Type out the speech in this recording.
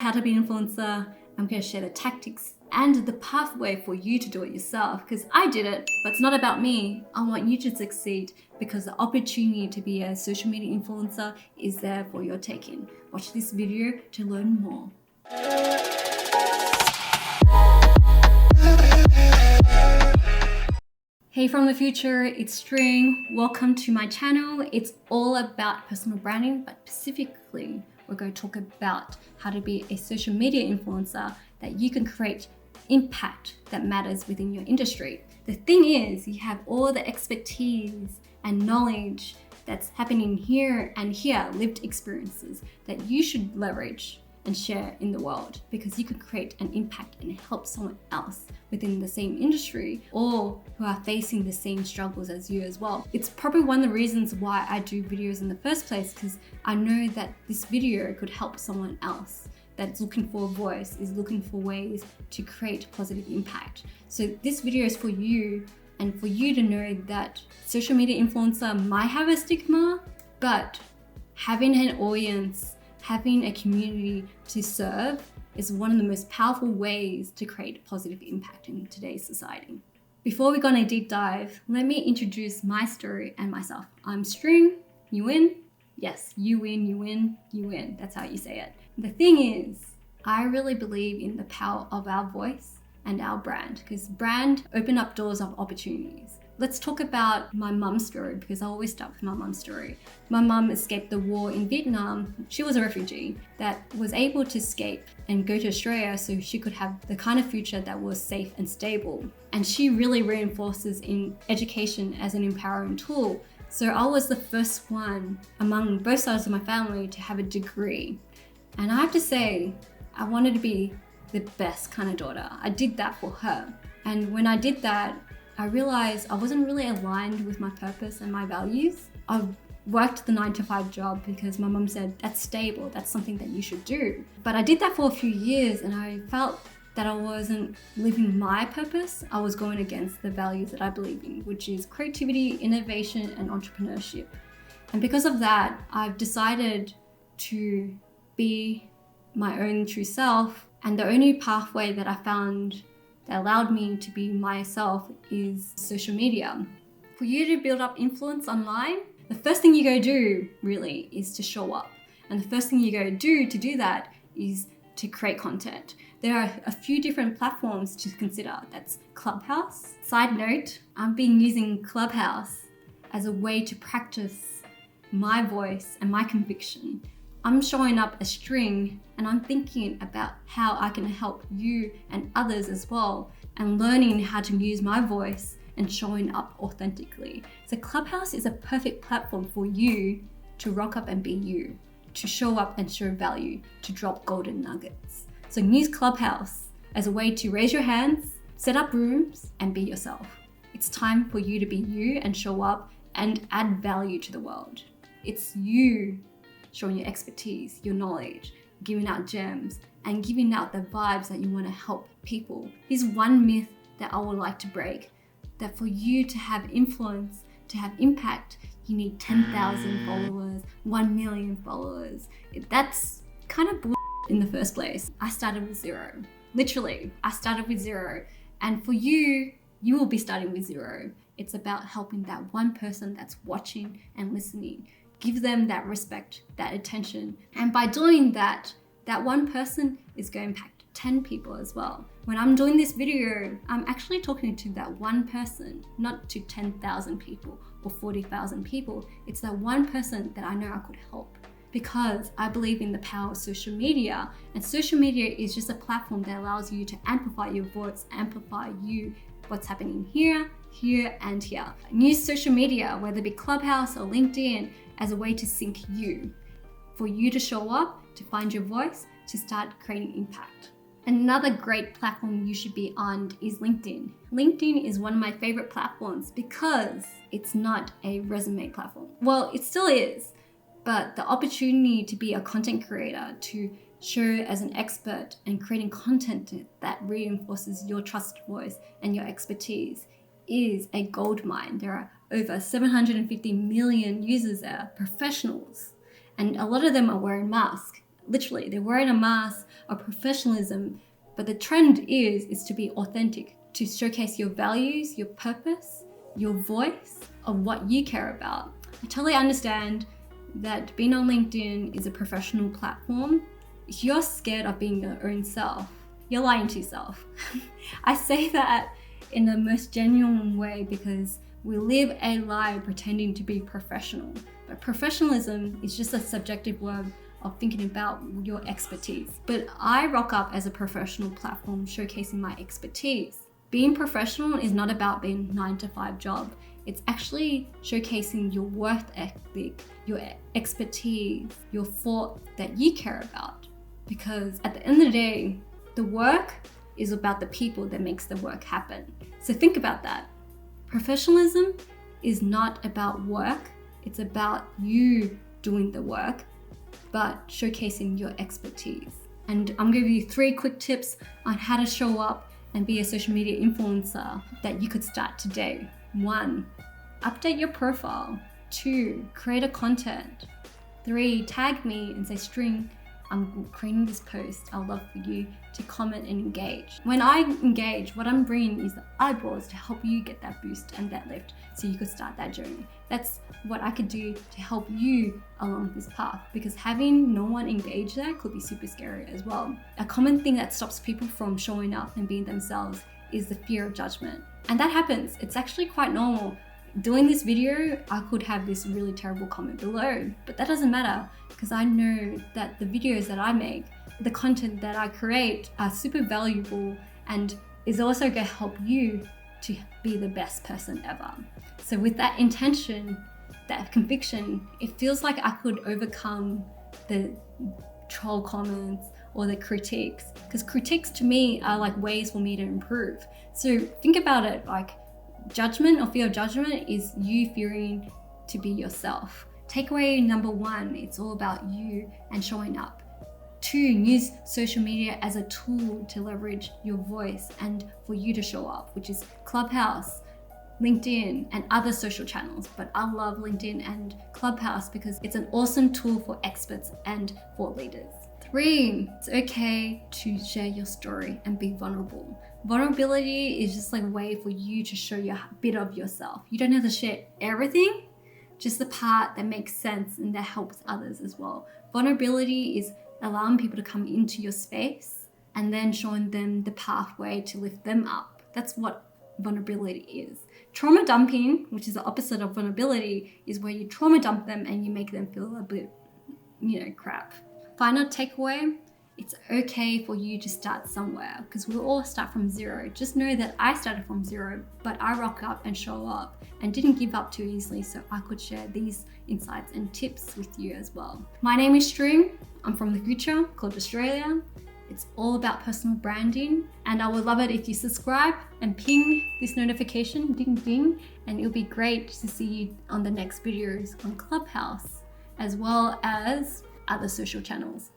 How to be an influencer. I'm going to share the tactics and the pathway for you to do it yourself, because I did it, but it's not about me. I want you to succeed because the opportunity to be a social media influencer is there for your taking. Watch this video to learn more. Hey from the future, it's String. Welcome to my channel. It's all about personal branding, but specifically we're going to talk about how to be a social media influencer that you can create impact that matters within your industry. The thing is, you have all the expertise and knowledge that's happening here and here, lived experiences that you should leverage and share in the world, because you could create an impact and help someone else within the same industry or who are facing the same struggles as you as well. It's probably one of the reasons why I do videos in the first place, because I know that this video could help someone else that's looking for a voice, is looking for ways to create positive impact. So this video is for you, and for you to know that social media influencer might have a stigma, but having an audience, having a community to serve is one of the most powerful ways to create positive impact in today's society. Before we go on a deep dive, let me introduce my story and myself. I'm String Nguyen. Yes, you win. That's how you say it. The thing is, I really believe in the power of our voice and our brand, because brand open up doors of opportunities. Let's talk about my mum's story, because I always start with my mum's story. My mum escaped the war in Vietnam. She was a refugee that was able to escape and go to Australia so she could have the kind of future that was safe and stable. And she really reinforces in education as an empowering tool. So I was the first one among both sides of my family to have a degree. And I have to say, I wanted to be the best kind of daughter. I did that for her. And when I did that, I realized I wasn't really aligned with my purpose and my values. I worked the 9-to-5 job because my mum said, that's stable, that's something that you should do. But I did that for a few years and I felt that I wasn't living my purpose. I was going against the values that I believe in, which is creativity, innovation, and entrepreneurship. And because of that, I've decided to be my own true self. And the only pathway that I found that allowed me to be myself is social media. For you to build up influence online, the first thing you go do really is to show up. And the first thing you go do to do that is to create content. There are a few different platforms to consider. That's Clubhouse. Side note, I've been using Clubhouse as a way to practice my voice and my conviction. I'm showing up as String and I'm thinking about how I can help you and others as well, and learning how to use my voice and showing up authentically. So Clubhouse is a perfect platform for you to rock up and be you, to show up and show value, to drop golden nuggets. So use Clubhouse as a way to raise your hands, set up rooms, and be yourself. It's time for you to be you and show up and add value to the world. It's you showing your expertise, your knowledge, giving out gems, and giving out the vibes that you want to help people. Here's one myth that I would like to break, that for you to have influence, to have impact, you need 10,000 followers, 1 million followers. That's kind of bull in the first place. I started with zero. Literally, I started with zero. And for you, you will be starting with zero. It's about helping that one person that's watching and listening. Give them that respect, that attention. And by doing that, that one person is going to impact 10 people as well. When I'm doing this video, I'm actually talking to that one person, not to 10,000 people or 40,000 people. It's that one person that I know I could help, because I believe in the power of social media. And social media is just a platform that allows you to amplify your voice, amplify you, what's happening here, and here. And use social media, whether it be Clubhouse or LinkedIn, as a way to sync you, for you to show up, to find your voice, to start creating impact. Another great platform you should be on is LinkedIn. LinkedIn is one of my favorite platforms because it's not a resume platform. Well, it still is, but the opportunity to be a content creator, to show as an expert and creating content that reinforces your trusted voice and your expertise is a gold mine. There are over 750 million users there, professionals, and a lot of them are wearing masks. literally, they're wearing a mask of professionalism, but the trend is to be authentic, to showcase your values, your purpose, your voice of what you care about. I totally understand that being on LinkedIn is a professional platform. If you're scared of being your own self, you're lying to yourself. I say that in the most genuine way because we live a lie pretending to be professional. But professionalism is just a subjective word of thinking about your expertise. But I rock up as a professional platform showcasing my expertise. Being professional is not about being 9-to-5 job. It's actually showcasing your work ethic, your expertise, your thought that you care about. Because at the end of the day, the work is about the people that makes the work happen. So think about that. Professionalism is not about work. It's about you doing the work, but showcasing your expertise. And I'm giving you 3 quick tips on how to show up and be a social media influencer that you could start today. 1, update your profile. 2, create a content. 3, tag me and say, String, I'm creating this post. I'd love for you to comment and engage. When I engage, what I'm bringing is the eyeballs to help you get that boost and that lift so you could start that journey. That's what I could do to help you along this path, because having no one engage there could be super scary as well. A common thing that stops people from showing up and being themselves is the fear of judgment. And that happens. It's actually quite normal. Doing this video, I could have this really terrible comment below, but that doesn't matter because I know that the videos that I make, the content that I create are super valuable and is also going to help you to be the best person ever. So with that intention, that conviction, it feels like I could overcome the troll comments or the critiques, because critiques to me are like ways for me to improve. So think about it, like judgment or fear of judgment is you fearing to be yourself. Takeaway number 1, it's all about you and showing up. 2, use social media as a tool to leverage your voice and for you to show up, which is Clubhouse, LinkedIn, and other social channels. But I love LinkedIn and Clubhouse because it's an awesome tool for experts and thought leaders. 3, it's okay to share your story and be vulnerable. Vulnerability is just like a way for you to show a bit of yourself. You don't have to share everything, just the part that makes sense and that helps others as well. Vulnerability is allowing people to come into your space and then showing them the pathway to lift them up. That's what vulnerability is. Trauma dumping, which is the opposite of vulnerability, is where you trauma dump them and you make them feel a bit, crap. Final takeaway, it's okay for you to start somewhere because we all start from 0. Just know that I started from 0, but I rock up and show up and didn't give up too easily, so I could share these insights and tips with you as well. My name is String. I'm from the future called Australia. It's all about personal branding, and I would love it if you subscribe and ping this notification, ding ding, and it'll be great to see you on the next videos on Clubhouse as well as other social channels.